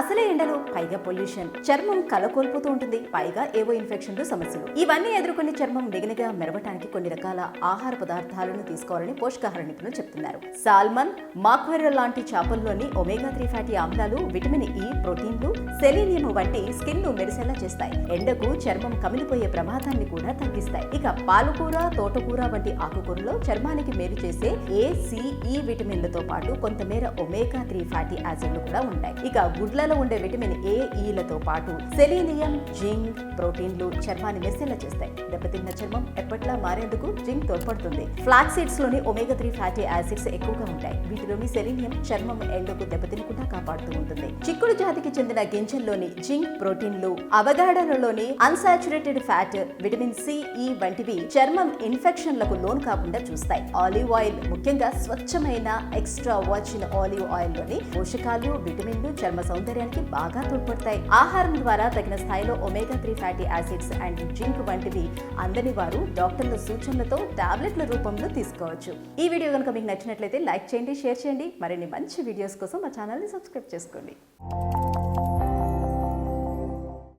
అసలే ఎండలు, పైగా పొల్యూషన్, చర్మం కలకోల్పోతూ ఉంటుంది. పైగా ఏవో ఇన్ఫెక్షన్లు, సమస్యలు. ఇవన్నీ ఎదుర్కొని చర్మం నిగనిగా మెరవటానికి కొన్ని రకాల ఆహార పదార్థాలను తీసుకోవాలని పోషకాహార నిపుణులు చెప్తున్నారు. సాల్మన్, మాక్వెరల్ లాంటి చేపల్లోని ఒమేగా-3 ఫ్యాటీ ఆమ్లాలు విటమిన్ ఇ, ప్రోటీన్లు, సెలీనియం వంటి స్కిన్ ను మెరిసేలా చేస్తాయి. ఎండకు చర్మం కమిలిపోయే ప్రమాదాన్ని కూడా తగ్గిస్తాయి. ఇక పాలకూర, తోటకూర వంటి ఆకుకూరలో చర్మానికి మేలు చేసే ఏ, సి, ఈ విటమిన్లతో పాటు కొంతమేర ఒమేగా-3 ఫ్యాటీ యాసిడ్లు కూడా ఉంటాయి. ఇక గుడ్లలో ఉండే విటమిన్ ఏ, ఈలతో పాటు సెలీనియం, జింక్, ప్రోటీన్లు చర్మాన్ని మెరిసేలా చేస్తాయి. దెబ్బతిన్న చర్మం ఎప్పట్లా మారేందుకు జింక్ తోడ్పడుతుంది. ఫ్లాక్స్ సీడ్స్ లోని ఒమేగా-3 ఫ్యాటీ యాసిడ్స్ ఎక్కువగా ఉంటాయి. వీటిలోని సెలీనియం చర్మం ఎండకు దెబ్బతినకుండా కాపాడుతూ ఉంటుంది. చిక్కుడు జాతికి చెందిన గింజల్లోని జింక్, ప్రోటీన్లు, అవగాడోలోని అన్సాచురేటెడ్ ఫ్యాట్, విటమిన్ సి, ఈ వంటివి చర్మం ఇన్ఫెక్షన్లకు లోన్ కాకుండా చూస్తాయి. ఆలివ్ ఆయిల్, ముఖ్యంగా స్వచ్ఛమైన ఎక్స్ట్రా వర్జిన్ ఆలివ్ ఆయిల్ లోని పోషకాలు, విటమిన్లు చర్మ సౌందర్యానికి బాగా తోడ్పడతాయి. ఆహారం ద్వారా తగిన స్థాయిలో ఒమేగా-3 ఫ్యాటీ యాసిడ్స్ అండ్ జింక్ వంటివి అందని వారు డాక్టర్ల సూచనలతో టాబ్లెట్ల రూపంలో తీసుకోవచ్చు. ఈ వీడియో కనుక మీకు నచ్చినట్లయితే లైక్ చేయండి, షేర్ చేయండి. మరిన్ని మంచి వీడియోస్ కోసం మా ఛానల్ని సబ్స్క్రైబ్ చేసుకోండి.